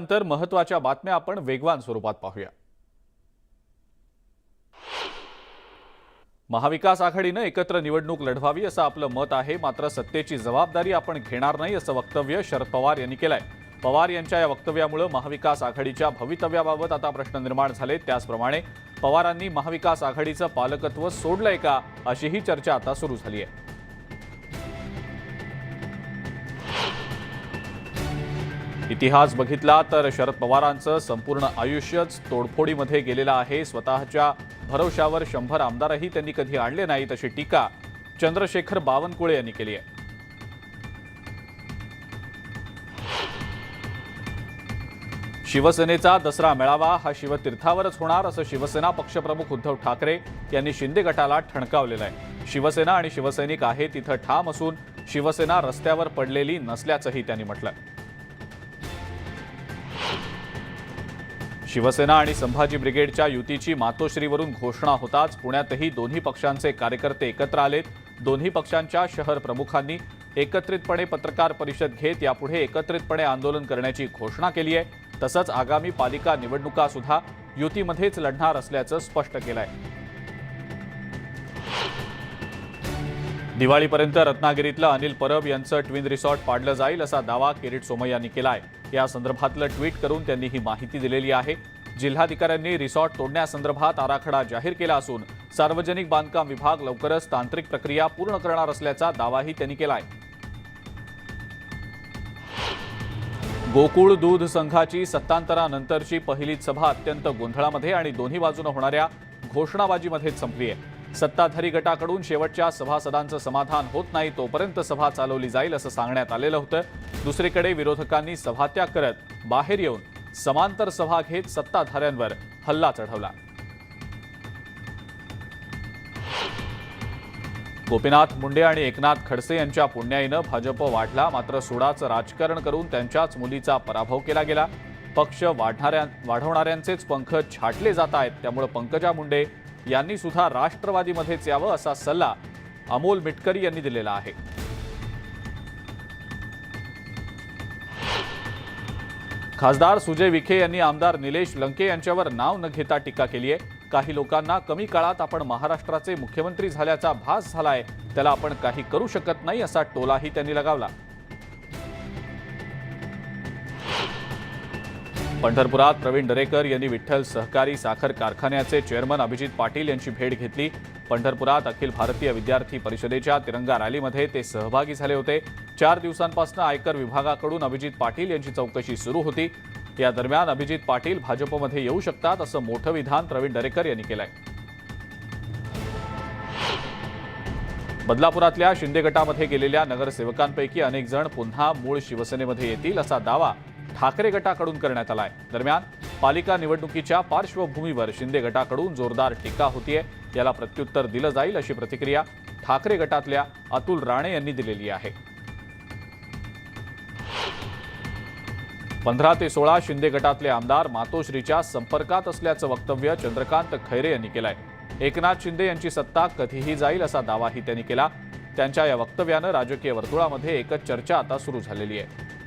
नंतर महत्त्वाच्या बातम्या आपण वेगवान स्वरूपात पाहूया। महाविकास आघाडीने एकत्र निवडणूक लढवावी असं आपलं मत आहे, मात्र सत्तेची जबाबदारी आपण घेणार नाही असं वक्तव्य शरद पवार यांनी केलंय। पवार यांच्या या वक्तव्यामुळे महाविकास आघाडीच्या भवितव्याबाबत आता प्रश्न निर्माण झाले। त्याचप्रमाणे पवारांनी महाविकास आघाडीचं पालकत्व सोडलंय का अशीही चर्चा आता सुरू झाली आहे। इतिहास बघितला तर शरद पवारांचं संपूर्ण आयुष्यच तोडफोडीमध्ये गेलेलं आहे। स्वतःच्या भरवशावर 100 आमदारही त्यांनी कधी आणले नाहीत अशी टीका चंद्रशेखर बावनकुळे यांनी केली आहे। शिवसेनेचा दसरा मेळावा हा शिवतीर्थावरच होणार असं शिवसेना पक्षप्रमुख उद्धव ठाकरे यांनी शिंदे गटाला ठणकावलेलं आहे। शिवसेना आणि शिवसैनिक आहे तिथं ठाम असून शिवसेना रस्त्यावर पडलेली नसल्याचंही त्यांनी म्हटलं। शिवसेना आणि संभाजी ब्रिगेडच्या युतीची मातोश्रीवरून घोषणा होताच पुण्यातही दोन्ही पक्षांचे कार्यकर्ते एकत्र आलेत। दोन्ही पक्षांच्या शहर प्रमुखांनी एकत्रितपणे पत्रकार परिषद घेत यापुढे एकत्रितपणे आंदोलन करण्याची घोषणा केली आहे। तसंच आगामी पालिका निवडणुका सुद्धा युतीमध्येच लढणार असल्याचं स्पष्ट केलंय। दिवाळीपर्यंत रत्नागिरीतलं अनिल परब यांचं ट्विन रिसॉर्ट पाडलं जाईल असा दावा किरीट सोमय्या यांनी केलाय। या संदर्भातलं ट्विट करून त्यांनी ही माहिती दिलेली आहे। जिल्हाधिकाऱ्यांनी रिसॉर्ट तोडण्यासंदर्भात आराखडा जाहीर केला असून सार्वजनिक बांधकाम विभाग लवकरच तांत्रिक प्रक्रिया पूर्ण करणार असल्याचा दावाही त्यांनी केलाय। गोकुळ दूध संघाची सत्तांतरानंतरची पहिलीच सभा अत्यंत गोंधळामध्ये आणि दोन्ही बाजूने होणाऱ्या घोषणाबाजीमध्ये संपली आहे। सत्ताधारी गटाकडून शेवटच्या सभासदांचं समाधान होत नाही तोपर्यंत सभा चालवली जाईल असं सांगण्यात आलेलं होतं। दुसरीकडे विरोधकांनी सभात्याग करत बाहेर येऊन समांतर सभा घेत सत्ताधाऱ्यांवर हल्ला चढवला। गोपीनाथ मुंडे आणि एकनाथ खडसे यांच्या पुण्याईनं भाजप वाढला, मात्र सुडाचं राजकारण करून त्यांच्याच मुलीचा पराभव केला गेला। पक्ष वाढवणाऱ्यांचेच पंख छाटले जात आहेत, त्यामुळे पंकजा मुंडे यांनी सुद्धा राष्ट्रवादीमध्येच यावं असा सल्ला अमोल मिटकरी यांनी दिलेला आहे। खासदार सुजय विखे यांनी आमदार निलेश लंके यांच्यावर नाव न घेता टीका केली आहे। काही लोकांना कमी काळात आपण महाराष्ट्राचे मुख्यमंत्री झाल्याचा भास झालाय, त्याला आपण काही करू शकत नाही असा टोलाही त्यांनी लगावला। पंढरपुरात प्रवीण दरेकर यांनी विठ्ठल सहकारी साखर कारखान्याचे चेअरमन अभिजित पाटील यांची भेट घेतली। पंढरपुरात अखिल भारतीय विद्यार्थी परिषदेच्या तिरंगा रॅलीमध्ये ते सहभागी झाले होते। 4 दिवसांपासून आयकर विभागाकडून अभिजित पाटील यांची चौकशी सुरू होती। या दरम्यान अभिजित पाटील भाजपमध्ये येऊ शकतात असं मोठं विधान प्रवीण दरेकर यांनी केलंय। बदलापुरातल्या शिंदे गटामध्ये गेलेल्या नगरसेवकांपैकी अनेक जण पुन्हा मूळ शिवसेनेमध्ये येतील असा दावा ठाकरे गटाकडून करण्यात आलाय। दरम्यान पालिका निवडणुकीच्या पार्श्वभूमीवर शिंदे गटाकडून जोरदार टीका होतीये, याला प्रत्युत्तर दिलं जाईल अशी प्रतिक्रिया ठाकरे गटातल्या अतुल राणे यांनी दिलेली आहे। 15 ते 16 शिंदे गटातले आमदार मातोश्रीच्या संपर्कात असल्याचं वक्तव्य चंद्रकांत खैरे यांनी केलंय। एकनाथ शिंदे यांची सत्ता कधीही जाईल असा दावाही त्यांनी केला। त्यांच्या या वक्तव्यानं राजकीय वर्तुळामध्ये एकच चर्चा आता सुरू झालेली आहे।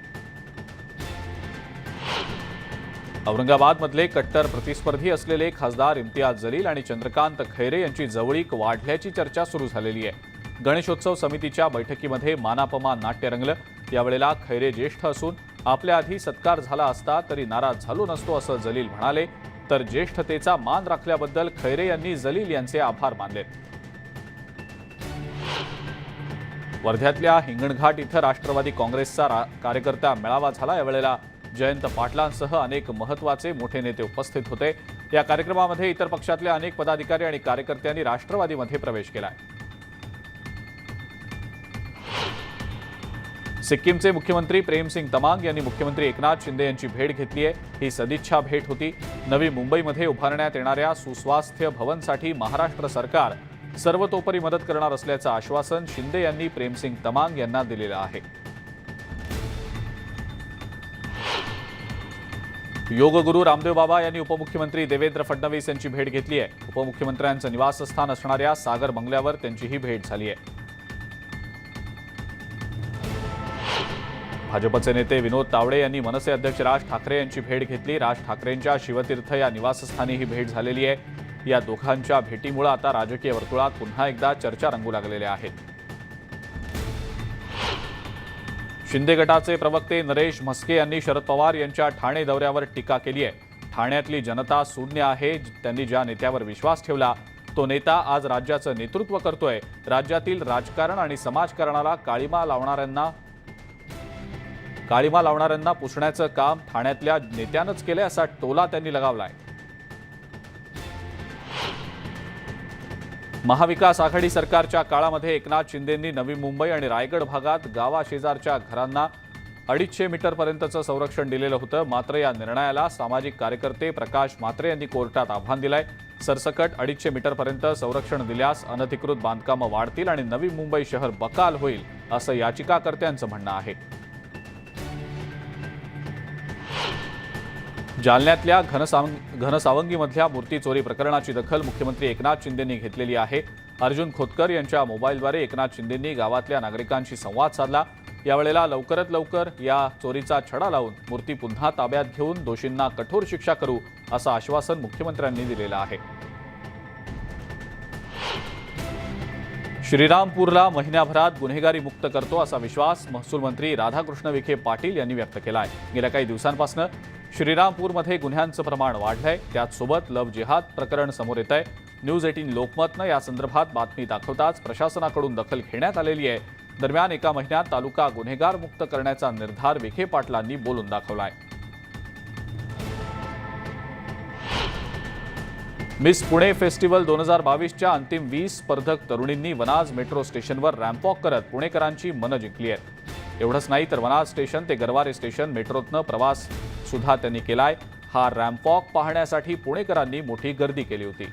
औरंगाबादमधले कट्टर प्रतिस्पर्धी असलेले खासदार इम्तियाज जलील आणि चंद्रकांत खैरे यांची जवळीक वाढल्याची चर्चा सुरू झालेली आहे। गणेशोत्सव समितीच्या बैठकीमध्ये मानापमान नाट्य रंगलं। यावेळेला खैरे ज्येष्ठ असून आपल्या आधी सत्कार झाला असता तरी नाराज झालो नसतो असं जलील म्हणाले, तर ज्येष्ठतेचा मान राखल्याबद्दल खैरे यांनी जलील यांचे आभार मानले। वर्ध्यातल्या हिंगणघाट इथं राष्ट्रवादी काँग्रेसचा कार्यकर्ता मेळावा झाला। यावेळेला जयंत पाटलांसह अनेक महत्त्वाचे मोठे नेते उपस्थित होते। या कार्यक्रमामध्ये इतर पक्षातल्या अनेक पदाधिकारी आणि कार्यकर्त्यांनी राष्ट्रवादीमध्ये प्रवेश केलाय। सिक्कीमचे मुख्यमंत्री प्रेमसिंग तमांग यांनी मुख्यमंत्री एकनाथ शिंदे यांची भेट घेतली आहे। ही सदिच्छा भेट होती। नवी मुंबईमध्ये उभारण्यात येणाऱ्या सुस्वास्थ्य भवनसाठी महाराष्ट्र सरकार सर्वतोपरी मदत करणार असल्याचं आश्वासन शिंदे यांनी प्रेमसिंग तमांग यांना दिलेलं आहे। योगगुरू रामदेव बाबा यांनी उपमुख्यमंत्री देवेंद्र फडणवीस यांची भेट घेतली आहे। उपमुख्यमंत्र्यांचं निवासस्थान असणाऱ्या सागर बंगल्यावर त्यांची ही भेट झाली आहे। भाजपचे नेते विनोद तावडे यांनी मनसे अध्यक्ष राज ठाकरे यांची भेट घेतली। राज ठाकरेंच्या शिवतीर्थ या निवासस्थानी ही भेट झालेली आहे। या दोघांच्या भेटीमुळे आता राजकीय वर्तुळात पुन्हा एकदा चर्चा रंगू लागलेल्या आहेत। शिंदे गटाचे प्रवक्ते नरेश म्हस्के यांनी शरद पवार यांच्या ठाणे दौऱ्यावर टीका केली आहे। ठाण्यातली जनता शून्य आहे। त्यांनी ज्या नेत्यावर विश्वास ठेवला तो नेता आज राज्याचं नेतृत्व करतोय। राज्यातील राजकारण आणि समाजकारणाला काळीमा लावणाऱ्यांना पुसण्याचं काम ठाण्यातल्या नेत्यानंच केलंय असा टोला त्यांनी लगावलाय। महाविकास आघाडी सरकारच्या काळामध्ये एकनाथ शिंदेंनी नवी मुंबई आणि रायगड भागात गावाशेजारच्या घरांना 250 मीटरपर्यंतचं संरक्षण दिलेलं होतं। मात्र या निर्णयाला सामाजिक कार्यकर्ते प्रकाश म्हात्रे यांनी कोर्टात आव्हान दिलंय। सरसकट 250 मीटरपर्यंत संरक्षण दिल्यास अनधिकृत बांधकामं वाढतील आणि नवी मुंबई शहर बकाल होईल असं याचिकाकर्त्यांचं म्हणणं आहे। जालन्यातल्या घनसावंगीमधल्या मूर्ती चोरी प्रकरणाची दखल मुख्यमंत्री एकनाथ शिंदेंनी घेतलेली आहे। अर्जुन खोतकर यांच्या मोबाईलद्वारे एकनाथ शिंदेंनी गावातल्या नागरिकांशी संवाद साधला। यावेळेला लवकरात लवकर या चोरीचा छडा लावून मूर्ती पुन्हा ताब्यात घेऊन दोषींना कठोर शिक्षा करू असं आश्वासन मुख्यमंत्र्यांनी दिलेलं आहे। श्रीरामपूरला महिन्याभरात गुन्हेगारी मुक्त करतो असा विश्वास महसूल मंत्री राधाकृष्ण विखे पाटील यांनी व्यक्त केला आहे। गेल्या काही दिवसांपासून श्रीरामपूरमध्ये गुन्ह्यांचं प्रमाण वाढलंय। त्याचसोबत लव्ह जिहाद प्रकरण समोर येत आहे। न्यूज 18 लोकमतनं या संदर्भात बातमी दाखवताच प्रशासनाकडून दखल घेण्यात आलेली आहे। दरम्यान एका महिन्यात तालुका गुन्हेगार मुक्त करण्याचा निर्धार विखे पाटलांनी बोलून दाखवलाय। मिस पुणे फेस्टिवल 2022च्या अंतिम 20 स्पर्धक तरुणींनी वनाज मेट्रो स्टेशनवर रॅम्प वॉक करत पुणेकरांची मनं जिंकली आहेत। एवढंच नाही तर वनाज स्टेशन ते गरवारे स्टेशन मेट्रोतनं प्रवास सुद्धा त्यांनी केलाय। हा रॅम्प वॉक पाहण्यासाठी पुणेकरांनी मोठी गर्दी केली होती।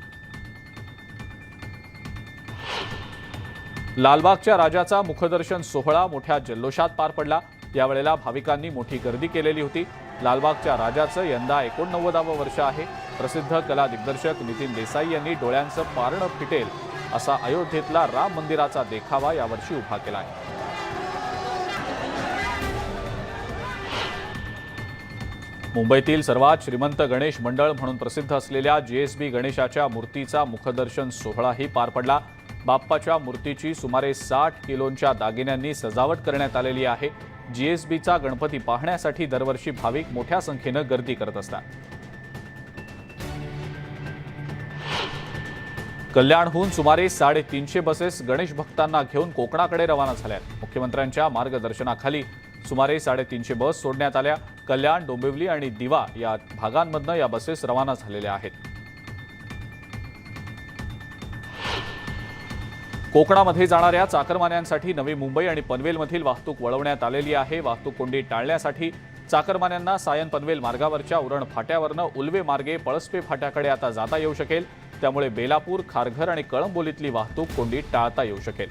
लालबागच्या राजाचा मुखदर्शन सोहळा मोठ्या जल्लोषात पार पडला। यावेळेला भाविकांनी मोठी गर्दी केलेली होती। लालबागच्या राजाचं यंदा 89वं वर्ष आहे। प्रसिद्ध कला दिग्दर्शक नितीन देसाई यांनी डोळ्यांचं पारणं फिटेल असा अयोध्येतला राम मंदिराचा देखावा यावर्षी उभा केलाय। मुंबईतील सर्वात श्रीमंत गणेश मंडळ म्हणून प्रसिद्ध असलेल्या जीएसबी गणेशाच्या मूर्तीचा मुखदर्शन सोहळाही पार पडला। बाप्पाच्या मूर्तीची सुमारे 60 किलोंच्या दागिन्यांनी सजावट करण्यात आलेली आहे। जीएसबीचा गणपती पाहण्यासाठी दरवर्षी भाविक मोठ्या संख्येनं गर्दी करत असतात। कल्याणहून सुमारे 350 बसेस गणेश भक्तांना घेऊन कोकणाकडे रवाना झाल्या। मुख्यमंत्र्यांच्या मार्गदर्शनाखाली सुमारे 350 बस सोडण्यात आल्या। कल्याण, डोंबिवली आणि दिवा या भागांमधनं या बसेस रवाना झालेल्या आहेत। कोकणामध्ये जाणाऱ्या चाकरमान्यांसाठी नवी मुंबई आणि पनवेलमधील वाहतूक वळवण्यात आलेली आहे। वाहतूक कोंडी टाळण्यासाठी चाकरमान्यांना सायन पनवेल मार्गावरच्या उरण फाट्यावरनं उल्वे मार्गे पळसपे फाट्याकडे आता जाता येऊ शकेल। त्यामुळे बेलापूर, खारघर आणि कळंबोलीतली वाहतूक कोंडी टाळता येऊ शकेल।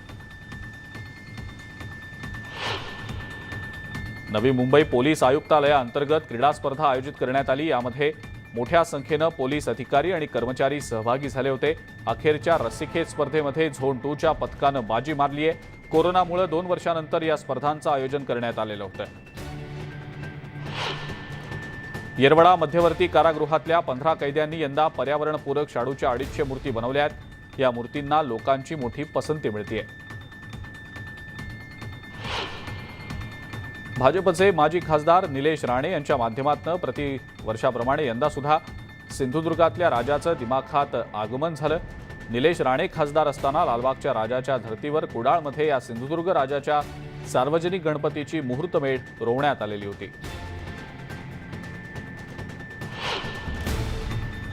नवी मुंबई पोलीस आयुक्तालयाअंतर्गत क्रीडा स्पर्धा आयोजित करण्यात आली। यामध्ये मोठ्या संख्येनं पोलीस अधिकारी आणि कर्मचारी सहभागी झाले होते। अखेरच्या रस्सीखेच स्पर्धेमध्ये झोन 2 च्या पथकानं बाजी मारली आहे। कोरोनामुळे 2 वर्षांनंतर या स्पर्धांचं आयोजन करण्यात आलेलं होतं। येरवडा मध्यवर्ती कारागृहातल्या 15 कैद्यांनी यंदा पर्यावरणपूरक शाडूच्या 250 मूर्ती बनवल्या आहेत। या मूर्तींना लोकांची मोठी पसंती मिळतेय। भाजपचे माजी खासदार निलेश राणे यांच्या माध्यमातून प्रतिवर्षाप्रमाणे यंदा सुद्धा सिंधुदुर्गातल्या राजाचं दिमाखात आगमन झालं। निलेश राणे खासदार असताना लालबागच्या राजाच्या धर्तीवर कुडाळमध्ये या सिंधुदुर्ग राजाच्या सार्वजनिक गणपतीची मुहूर्तमेढ रोवण्यात आलेली होती।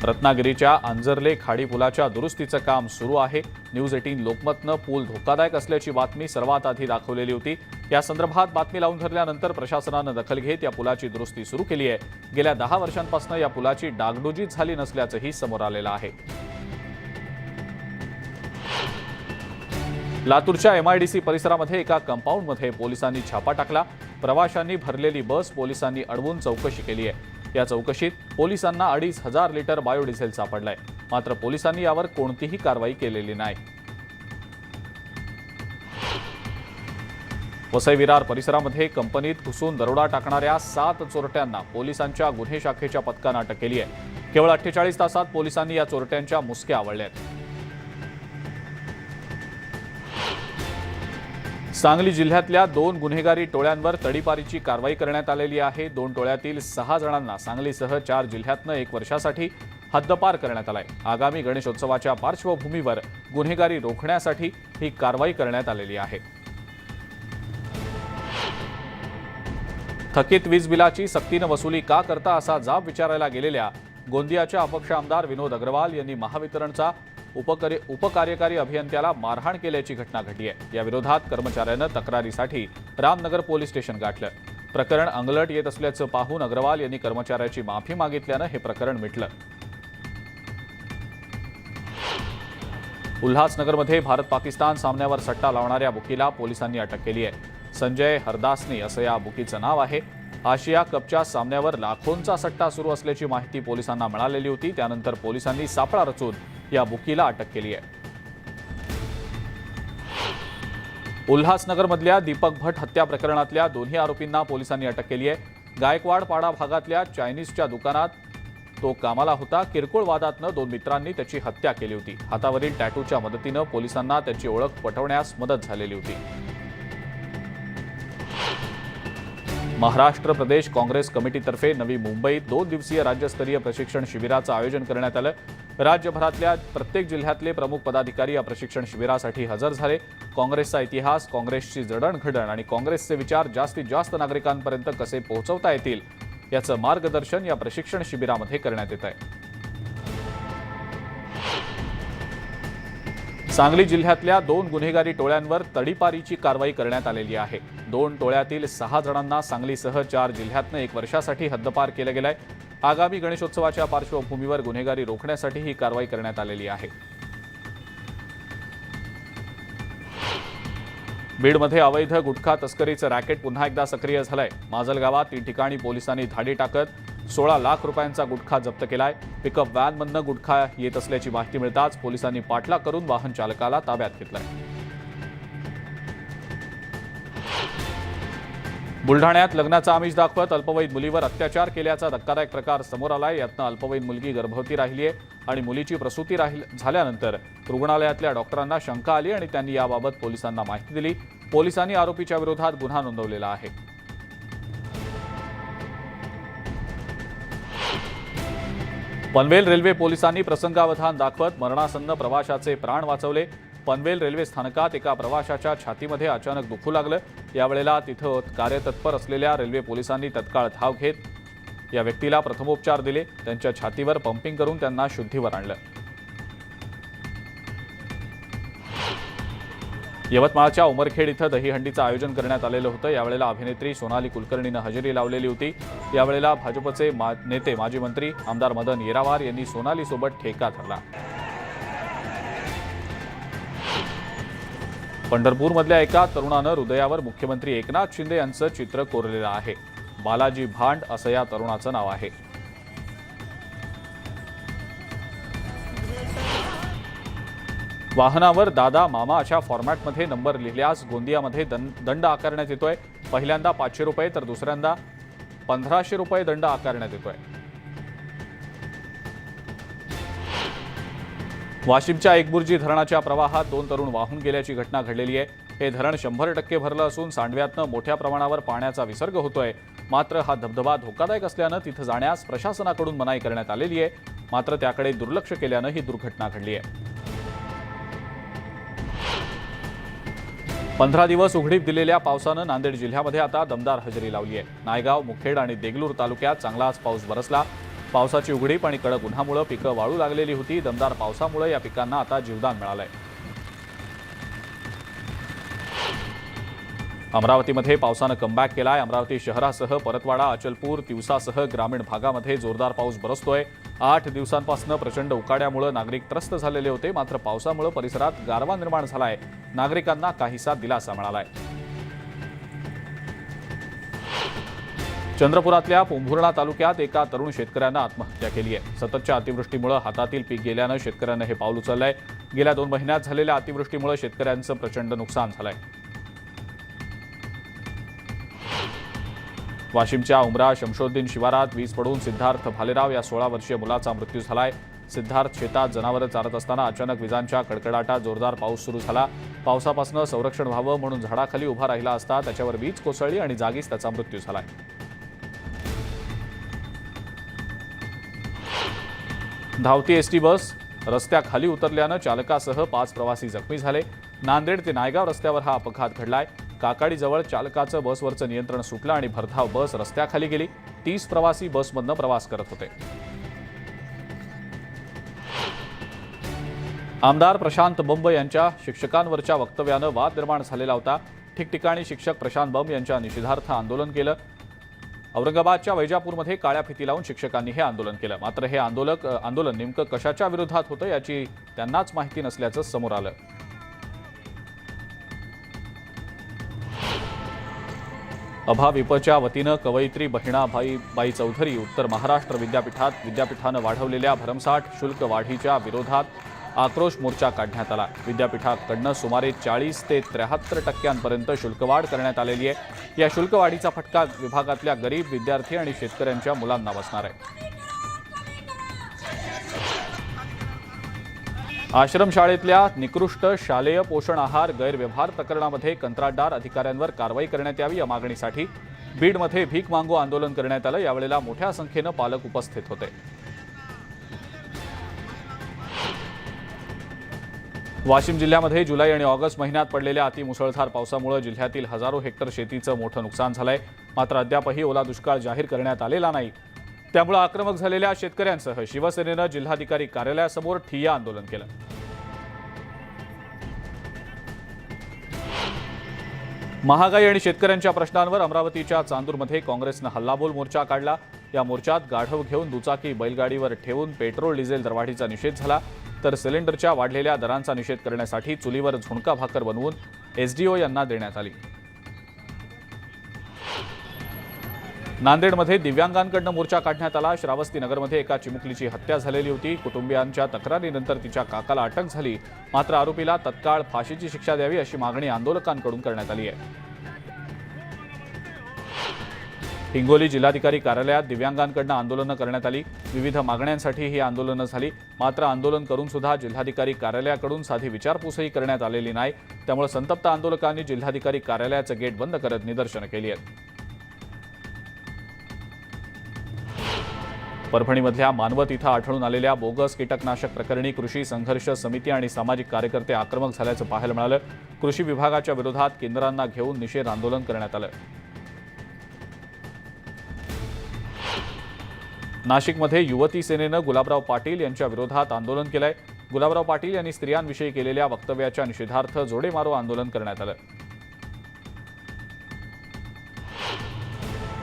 रत्नागिरीच्या आंजर्ले खाडी पुलाच्या दुरुस्तीचं काम सुरू आहे। न्यूज 18 लोकमतनं पूल धोकादायक असल्याची बातमी सर्वात आधी दाखवलेली होती। या संदर्भात बातमी लावून धरल्यानंतर प्रशासनानं दखल घेत या पुलाची दुरुस्ती सुरू केली आहे। गेल्या 10 वर्षांपासून या पुलाची डागडुजी झाली नसल्याचंही समोर आलेलं आहे। लातूरच्या MIDC परिसरामध्ये एका कंपाऊंडमध्ये पोलिसांनी छापा टाकला। प्रवाशांनी भरलेली बस पोलिसांनी अडवून चौकशी केली आहे। या चौकशीत पोलिसांना 2,500 लिटर बायोडिझेल सापडलाय। मात्र पोलिसांनी यावर कोणतीही कारवाई केलेली नाही। वसई विरार परिसरामध्ये कंपनीत घुसून दरोडा टाकणाऱ्या 7 चोरट्यांना पोलिसांच्या गुन्हे शाखेच्या पथकानं अटक केली आहे। केवळ 48 तासात पोलिसांनी या चोरट्यांच्या मुसक्या आवळल्या आहेत। सांगली जिल्ह्यातल्या 2 गुन्हेगारी टोळ्यांवर तडीपारीची कारवाई करण्यात आलेली आहे। 2 टोळ्यातील 6 जणांना सांगलीसह 4 जिल्ह्यातनं 1 वर्षासाठी हद्दपार करण्यात आलाय। आगामी गणेशोत्सवाच्या पार्श्वभूमीवर गुन्हेगारी रोखण्यासाठी ही कारवाई करण्यात आलेली आहे। थकीत वीज बिलाची सक्तीनं वसुली का करता असा जाब विचारायला गेलेल्या गोंदियाच्या अपक्ष आमदार विनोद अग्रवाल यांनी महावितरणचा उपकार्यकारी अभियंत्याला मारहाण केल्याची घटना घडली आहे। या विरोधात कर्मचाऱ्यानं तक्रारीसाठी रामनगर पोलीस स्टेशन गाठलं। प्रकरण अंगलट येत असल्याचं पाहून अग्रवाल यांनी कर्मचाऱ्याची माफी मागितल्यानं हे प्रकरण मिटलं। उल्हासनगरमध्ये भारत पाकिस्तान सामन्यावर सट्टा लावणाऱ्या बुकीला पोलिसांनी अटक केली आहे। संजय हरदासनी असं या बुकीचं नाव आहे। आशिया कपच्या सामन्यावर लाखोंचा सट्टा सुरू असल्याची माहिती पोलिसांना मिळालेली होती। त्यानंतर पोलिसांनी सापळा रचून या बुकीला अटक केली आहे। उल्हासनगरमधल्या दीपक भट हत्या प्रकरणातल्या 2 आरोपींना पोलिसांनी अटक केली आहे। गायकवाड पाडा भागातल्या चायनीजच्या दुकानात तो कामाला होता। किरकोळ वादातनं 2 मित्रांनी त्याची हत्या केली होती। हातावरील टॅटूच्या मदतीनं पोलिसांना त्याची ओळख पटवण्यास मदत झालेली होती। महाराष्ट्र प्रदेश काँग्रेस कमिटीतर्फे नवी मुंबईत 2 दिवसीय राज्यस्तरीय प्रशिक्षण शिबिराचं आयोजन करण्यात आलं। राज्यभरातल्या प्रत्येक जिल्ह्यातले प्रमुख पदाधिकारी या प्रशिक्षण शिबिरासाठी हजर झाले। काँग्रेसचा इतिहास, काँग्रेसची जडणघडण आणि काँग्रेसचे विचार जास्तीत जास्त नागरिकांपर्यंत कसे पोहोचवता येतील याचं मार्गदर्शन या प्रशिक्षण शिबिरामध्ये करण्यात येत आहे। सांगली जिल्ह्यातल्या 2 गुन्हेगारी टोळ्यांवर तडीपारीची कारवाई करण्यात आलेली आहे। 2 टोळ्यातील 6 जणांना सांगलीसह 4 जिल्ह्यातनं 1 वर्षासाठी हद्दपार केलं गेलंय। आगामी गणेशोत्सवाच्या पार्श्वभूमीवर गुन्हेगारी रोखण्यासाठी ही कारवाई करण्यात आलेली आहे। बीडमध्ये अवैध गुटखा तस्करीचं रॅकेट पुन्हा एकदा सक्रिय झालंय। माजलगावात 3 ठिकाणी पोलिसांनी धाडी टाकत 16 लाख रुपयांचा गुटखा जप्त केलाय। पिकअप व्हॅनमधनं गुटखा येत असल्याची माहिती मिळताच पोलिसांनी पाठलाग करून वाहन चालकाला ताब्यात घेतलंय। बुलढाण्यात लग्नाचा आमिष दाखवत अल्पवयीन मुलीवर अत्याचार केल्याचा धक्कादायक प्रकार समोर आलाय। यातनं अल्पवयीन मुलगी गर्भवती राहिली आहे आणि मुलीची प्रसूती झाल्यानंतर रुग्णालयातल्या डॉक्टरांना शंका आली आणि त्यांनी याबाबत पोलिसांना माहिती दिली। पोलिसांनी आरोपीच्या विरोधात गुन्हा नोंदवलेला आहे। पनवेल रेल्वे पोलिसांनी प्रसंगावधान दाखवत मरणासन्न प्रवाशाचे प्राण वाचवले। पनवेल रेल्वे स्थानकात एका प्रवाशाच्या छातीमध्ये अचानक दुखू लागलं। यावेळेला तिथं कार्यतत्पर असलेल्या रेल्वे पोलिसांनी तत्काळ धाव घेत या व्यक्तीला प्रथमोपचार दिले। त्यांच्या छातीवर पंपिंग करून त्यांना शुद्धीवर आणलं। यवतमाळच्या उमरखेड इथं दहीहंडीचं आयोजन करण्यात आलेलं होतं। यावेळेला अभिनेत्री सोनाली कुलकर्णीनं हजेरी लावलेली होती। यावेळेला भाजपचे नेते माजी मंत्री आमदार मदन येरावार यांनी सोनालीसोबत ठेका धरला। पंढरपूरमधल्या एका तरुणानं हृदयावर मुख्यमंत्री एकनाथ शिंदे यांचं चित्र कोरलेलं आहे। बालाजी भांड असं या तरुणाचं नाव आहे। वाहनावर दादा मामा अशा फॉर्मॅटमध्ये नंबर लिहिल्यास गोंदियामध्ये दंड आकारण्यात येतोय। पहिल्यांदा 500 रुपये तर दुसऱ्यांदा 1500 रुपये दंड आकारण्यात येतोय। वाशिमच्या एकबुर्जी धरणाच्या प्रवाहात 2 तरुण वाहून गेल्याची घटना घडलेली आहे। हे धरण 100% भरलं असून सांडव्यातनं मोठ्या प्रमाणावर पाण्याचा विसर्ग होतोय। मात्र हा धबधबा धोकादायक असल्यानं तिथं जाण्यास प्रशासनाकडून मनाई करण्यात आलेली आहे। मात्र त्याकडे दुर्लक्ष केल्यानं ही दुर्घटना घडली आहे। 15 दिवस उघडीप दिलेल्या पावसानं नांदेड जिल्ह्यामध्ये आता दमदार हजेरी लावली आहे। नायगाव, मुखेड आणि देगलूर तालुक्यात चांगलाच पाऊस बरसला। पावसाची उघडीप आणि कडक उन्हामुळे पिकं वाळू लागलेली होती। दमदार पावसामुळे या पिकांना आता जीवदान मिळालंय। अमरावतीमध्ये पावसानं कमबॅक केलाय। अमरावती शहरासह परतवाडा, अचलपूर, तिवसासह ग्रामीण भागामध्ये जोरदार पाऊस बरसतोय। 8 दिवसांपासून प्रचंड उकाड्यामुळे नागरिक त्रस्त झालेले होते। मात्र पावसामुळे परिसरात गारवा निर्माण झालाय। नागरिकांना काहीसा दिलासा मिळालाय। चंद्रपुरातल्या पोंभुर्णा तालुक्यात एका तरुण शेतकऱ्यानं आत्महत्या केली आहे। सततच्या अतिवृष्टीमुळे हातातील पीक गेल्यानं शेतकऱ्यानं हे पाऊल उचललंय। गेल्या 2 महिन्यात झालेल्या अतिवृष्टीमुळे शेतकऱ्यांचं प्रचंड नुकसान झालंय। वाशिमच्या उमरा शमशोद्दीन शिवारात वीज पडून सिद्धार्थ भालेराव या 16 वर्षीय मुलाचा मृत्यू झालाय। सिद्धार्थ शेतात जनावरं चारत असताना अचानक विजांच्या कडकडाटात जोरदार पाऊस सुरू झाला। पावसापासून संरक्षण व्हावं म्हणून झाडाखाली उभा राहिला असता त्याच्यावर वीज कोसळली आणि जागीच त्याचा मृत्यू झालाय। धावती एसटी बस रस्त्याखाली उतरल्यानं चालकासह 5 प्रवासी जखमी झाले। नांदेड ते नायगाव रस्त्यावर हा अपघात घडलाय। काकाडीजवळ चालकाचं बसवरचं नियंत्रण सुटलं आणि भरधाव बस रस्त्याखाली गेली। 30 प्रवासी बसमधनं प्रवास करत होते। आमदार प्रशांत बंब यांच्या शिक्षकांवरच्या वक्तव्यानं वाद निर्माण झालेला होता। ठिकठिकाणी शिक्षक प्रशांत बंब यांच्या निषेधार्थ आंदोलन केलं। औरंगाबादच्या वैजापूरमध्ये काळ्या फिती लावून शिक्षकांनी हे आंदोलन केलं। मात्र हे आंदोलन नेमकं कशाच्या विरोधात होतं याची त्यांनाच माहिती नसल्याचं समोर आलं। अभाविपच्या वतीनं कवयित्री बहिणाबाई चौधरी उत्तर महाराष्ट्र विद्यापीठानं वाढवलेल्या भरमसाठ शुल्क वाढीच्या विरोधात आक्रोश मोर्चा काढण्यात आला। विद्यापीठाकडनं सुमारे 40 ते 73% शुल्कवाढ करण्यात आलेली आहे। या शुल्कवाढीचा फटका विभागातल्या गरीब विद्यार्थी आणि शेतकऱ्यांच्या मुलांना बसणार आहे। आश्रमशाळेतल्या निकृष्ट शालेय पोषण आहार गैरव्यवहार प्रकरणामध्ये कंत्राटदार अधिकाऱ्यांवर कारवाई करण्यात यावी या मागणीसाठी बीडमध्ये भीक मागू आंदोलन करण्यात आलं। यावेळेला मोठ्या संख्येनं पालक उपस्थित होते। वाशिम जिल्ह्यामध्ये जुलै आणि ऑगस्ट महिन्यात पडलेल्या अतिमुसळधार पावसामुळे जिल्ह्यातील हजारो हेक्टर शेतीचं मोठं नुकसान झालंय। मात्र अद्यापही ओला दुष्काळ जाहीर करण्यात आलेला नाही। त्यामुळे आक्रमक झालेल्या शेतकऱ्यांसह शिवसेनेनं जिल्हाधिकारी कार्यालयासमोर ठिय्या आंदोलन केलं। महागाई आणि शेतकऱ्यांच्या प्रश्नांवर अमरावतीच्या चांदूरमध्ये काँग्रेसनं हल्लाबोल मोर्चा काढला। या मोर्चात गाढव घेऊन दुचाकी बैलगाडीवर ठेवून पेट्रोल डिझेल दरवाढीचा निषेध झाला। तर सिलेंडरच्या वाढलेल्या दरांचा निषेध करण्यासाठी चुलीवर झुणका भाकर बनवून एसडीओ यांना देण्यात आली। नांदेडमध्ये दिव्यांगांकडून मोर्चा काढण्यात आला। श्रावस्ती नगरमध्ये एका चिमुकलीची हत्या झालेली होती। कुटुंबियांच्या तक्रारीनंतर तिच्या काकाला अटक झाली। मात्र आरोपीला तत्काळ फाशीची शिक्षा द्यावी अशी मागणी आंदोलकांकडून करण्यात आली आहे। हिंगोली जिल्हाधिकारी कार्यालयात दिव्यांगांकडून आंदोलनं करण्यात आली। विविध मागण्यांसाठी ही आंदोलनं झाली। मात्र आंदोलन करून सुद्धा जिल्हाधिकारी कार्यालयाकडून साधी विचारपूसही करण्यात आलेली नाही। त्यामुळे संतप्त आंदोलकांनी जिल्हाधिकारी कार्यालयाचं गेट बंद करत निदर्शनं केली आहेत। परभणीमधल्या मानवत इथं आढळून आलेल्या बोगस कीटकनाशक प्रकरणी कृषी संघर्ष समिती आणि सामाजिक कार्यकर्ते आक्रमक झाल्याचं पाहायला मिळालं। कृषी विभागाच्या विरोधात केंद्रांना घेऊन निषेध आंदोलन करण्यात आलं। नाशिकमध्ये युवती सेनेनं गुलाबराव पाटील यांच्या विरोधात आंदोलन केलंय। गुलाबराव पाटील यांनी स्त्रियांविषयी केलेल्या वक्तव्याच्या निषेधार्थ जोडे मारो आंदोलन करण्यात आलं।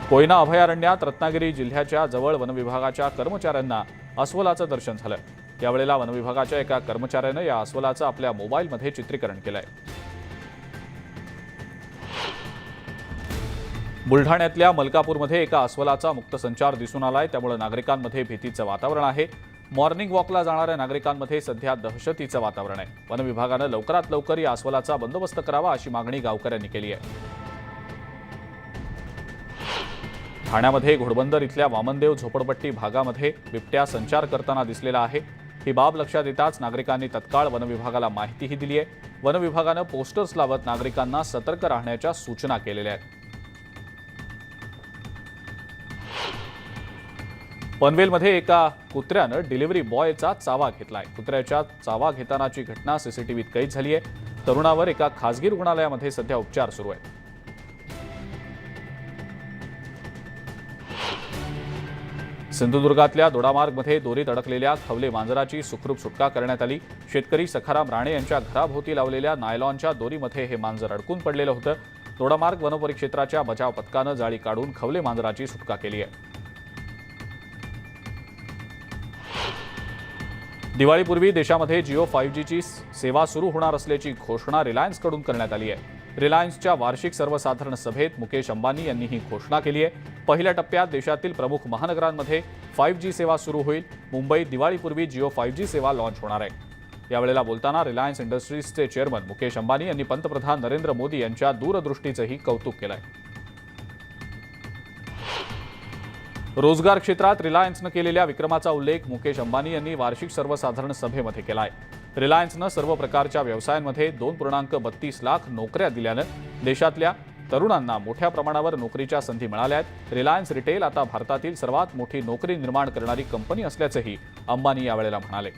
कोयना अभयारण्यात रत्नागिरी जिल्ह्याच्या जवळ वनविभागाच्या कर्मचाऱ्यांना अस्वलाचं दर्शन झालं। यावेळेला वनविभागाच्या एका कर्मचाऱ्यानं या अस्वलाचं आपल्या मोबाईलमध्ये चित्रीकरण केलंय। बुलढाण्यातल्या मलकापूरमध्ये एका अस्वलाचा मुक्त संचार दिसून आलाय। त्यामुळे नागरिकांमध्ये भीतीचं वातावरण आहे। मॉर्निंग वॉकला जाणाऱ्या नागरिकांमध्ये सध्या दहशतीचं वातावरण आहे। वनविभागानं लवकरात लवकर या अस्वलाचा बंदोबस्त करावा अशी मागणी गावकऱ्यांनी केली आहे। ठाण्यामध्ये घोडबंदर इथल्या वामनदेव झोपडपट्टी भागामध्ये बिबट्या संचार करताना दिसलेला आहे। ही बाब लक्षात येताच नागरिकांनी तत्काळ वनविभागाला माहितीही दिली आहे। वनविभागानं पोस्टर्स लावत नागरिकांना सतर्क राहण्याच्या सूचना केलेल्या आहेत। पनवेलमध्ये एका कुत्र्यानं डिलिव्हरी बॉयचा चावा घेतलाय। कुत्र्याच्या चावा घेतानाची घटना सीसीटीव्हीत कैद झाली आहे। तरुणावर एका खासगी रुग्णालयामध्ये सध्या उपचार सुरू आहेत। सिंधुदुर्गातल्या दोडामार्गमध्ये दोरीत अडकलेल्या खवले मांजराची सुखरूप सुटका करण्यात आली। शेतकरी सखाराम राणे यांच्या घराभोवती लावलेल्या नायलॉनच्या दोरीमध्ये हे मांजर अडकून पडलेलं होतं। दोडामार्ग वनपरिक्षेत्राच्या बचाव पथकानं जाळी काढून खवले मांजराची सुटका केली आहे। दिवाळीपूर्वी देशामध्ये जिओ 5Gची सेवा सुरू होणार असल्याची घोषणा रिलायन्सकडून करण्यात आली आहे। रिलायन्सच्या वार्षिक सर्वसाधारण सभेत मुकेश अंबानी यांनी ही घोषणा केली आहे। पहिल्या टप्प्यात देशातील प्रमुख महानगरांमध्ये 5G सेवा सुरू होईल। मुंबईत दिवाळीपूर्वी जिओ 5G सेवा लॉन्च होणार आहे। यावेळेला बोलताना रिलायन्स इंडस्ट्रीजचे चेअरमन मुकेश अंबानी यांनी पंतप्रधान नरेंद्र मोदी यांच्या दूरदृष्टीचंही कौतुक केलंय। रोजगार क्षेत्रात रिलायन्सनं केलेल्या विक्रमाचा उल्लेख मुकेश अंबानी यांनी वार्षिक सर्वसाधारण सभेमध्ये केलाय. रिलायन्सनं सर्व प्रकारच्या व्यवसायांमध्ये 2.32 लाख नोकऱ्या दिल्यानं देशातल्या तरुणांना मोठ्या प्रमाणावर नोकरीच्या संधी मिळाल्या आहेत. रिलायन्स रिटेल आता भारतातील सर्वात मोठी नोकरी निर्माण करणारी कंपनी असल्याचंही अंबानी यावेळेला म्हणाले.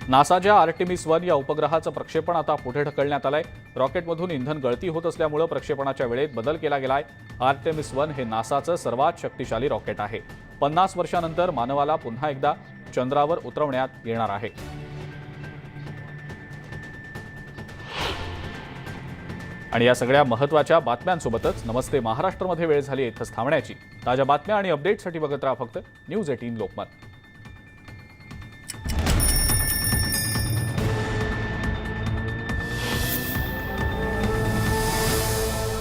नासाच्या आर्टेमिस 1 या उपग्रहाचं प्रक्षेपण आता पुढे ढकलण्यात आलंय. रॉकेटमधून इंधन गळती होत असल्यामुळे प्रक्षेपणाच्या वेळेत बदल केला गेलाय. आर्टेमिस 1 हे नासाचं सर्वात शक्तिशाली रॉकेट आहे. 50 वर्षांनंतर मानवाला पुन्हा एकदा चंद्रावर उतरवण्यात येणार आहे. आणि या सगळ्या महत्त्वाच्या बातम्यांसोबतच नमस्ते महाराष्ट्रमध्ये वेळ झाली इथंच थांबण्याची. ताज्या बातम्या आणि अपडेट्ससाठी बघत राहा फक्त न्यूज 18 लोकमत.